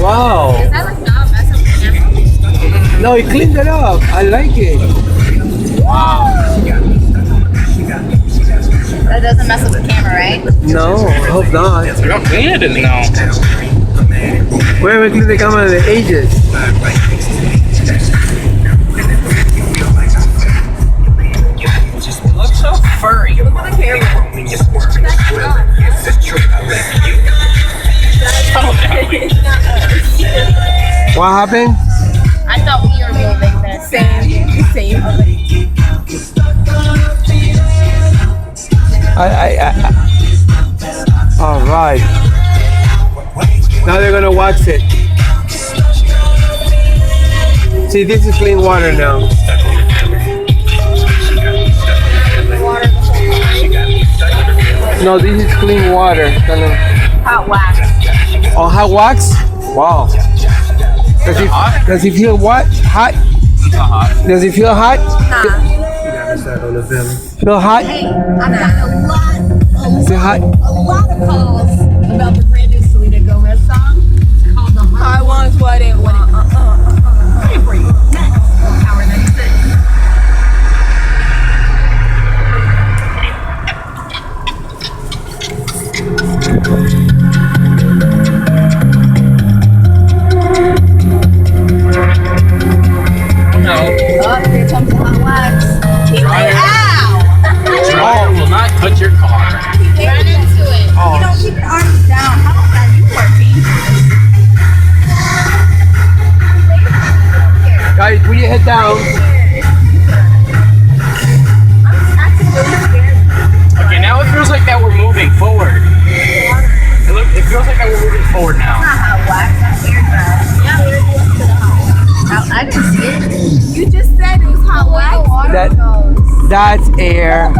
Wow. Does that like not mess up the camera? No, he cleaned it up. I like it. That doesn't mess up the camera, right? No, I hope not. We don't clean it in now. We haven't cleaned the camera in the ages. It looks so furry. Look at the camera. What happened? I thought we were moving this. Same. All right. Now they're gonna wax it. See, this is clean water now. No, this is clean water. Hot wax. Oh, hot wax? Wow. Does it feel what? Hot? Does it feel hot? Feel hot? Hey, I've gotten a lot Is it hot? of calls about the brand new Selena Gomez song. It's called The Hot. I want what it want. Power 96. No. Oh, here comes the hot wax. Dryer. Dryer will not touch your car. Run into it. You don't keep your arms down. How are you working? Guys, put your head down. I'm actually really scared. Okay, now it feels like that we're moving forward. It feels like that we're moving forward now. Not hot wax. That's air dry. Yeah, we're close to the hot wax. I didn't see it. You just said it was hot wax. Water That- goes. That's air.